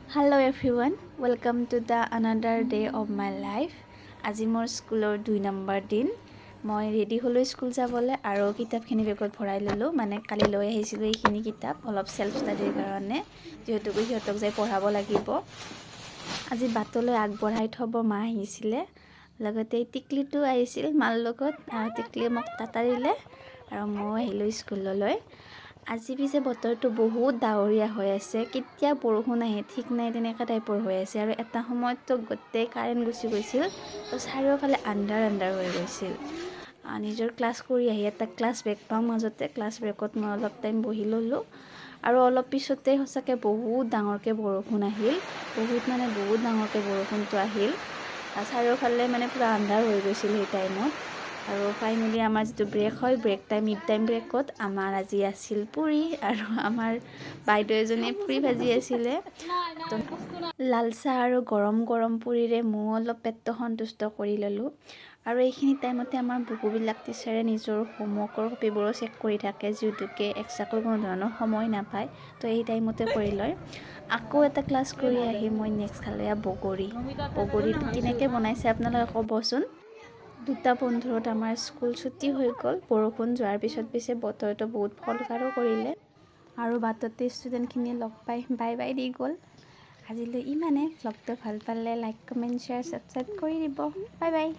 Hello everyone, welcome to the another day of my life. আজি মোৰ স্কুলৰ 2 number দিন। মই ৰেডি হ'লো স্কুল যাবলৈ আৰু কিতাপখিনি বেগত ভৰাই ল'লো। মানে কালি লৈ আহিছিলোঁ এইখিনি কিতাপ অলপ সেলফ ষ্টাডিৰ কাৰণে, যিহেতু সিহঁতক যাই পঢ়াব লাগিব। আজি বাটলৈ আগবঢ়াই থ'ব মা আহিছিলে, লগতে টিকলিটো আহিছিল মাৰ লগত। টিকলিয়ে মোক তাতাৰিলে আৰু মই আহিলোঁ স্কুললৈ। আজি পিছে বতৰটো বহুত ডাৱৰীয়া হৈ আছে, কেতিয়া বৰষুণ আহে ঠিক নাই, তেনেকুৱা টাইপৰ হৈ আছে। আৰু এটা সময়ততো গোটেই কাৰেণ্ট গুচি গৈছিল, তো চাৰিওফালে আন্ধাৰ হৈ গৈছিল। নিজৰ ক্লাছ কৰি আহি এটা ক্লাছ ব্ৰেক পাওঁ মাজতে, ক্লাছ ব্ৰেকত মই অলপ টাইম বহি ল'লোঁ। আৰু অলপ পিছতে সঁচাকৈ বহুত ডাঙৰকৈ বৰষুণ আহিল, বহুত ডাঙৰকৈ বৰষুণটো আহিল। চাৰিওফালে পূৰা আন্ধাৰ হৈ গৈছিল সেই টাইমত। আৰু ফাইনেলি আমাৰ যিটো ব্ৰেক হয়, মিড টাইম ব্ৰেকত আমাৰ আজি আছিল পুৰি, আৰু আমাৰ বাইদেউ এজনীয়ে পুৰি ভাজি আছিলে। তো লাল চাহ আৰু গৰম গৰম পুৰিৰে মই অলপ পেটটো সন্তুষ্ট কৰি ল'লোঁ। আৰু এইখিনি টাইমতে আমাৰ বহুবিলাক টিচাৰে নিজৰ হোমৱৰ্কৰ কপিবোৰো চেক কৰি থাকে, যিহেতুকে এক্সট্ৰাকৈ কোনো ধৰণৰ সময় নাপায়, তো এই টাইমতে কৰি লয়। আকৌ এটা ক্লাছ কৰি আহি মই নেক্সট খালোঁ বগৰীটো কেনেকৈ বনাইছে আপোনালোকে ক'বচোন। 2:15 আমাৰ স্কুল ছুটি হৈ গ'ল। বৰষুণ যোৱাৰ পিছে বতৰটো বহুত ফৰকালো কৰিলে, আৰু বাটতে ষ্টুডেণ্টখিনিয়ে লগ পাই বাই বাই দি গ'ল। আজিলৈ ইমানে। ভ্লগটো ভাল পালে লাইক, কমেণ্ট, শ্বেয়াৰ, ছাবস্ক্ৰাইব কৰি দিব। Bye bye.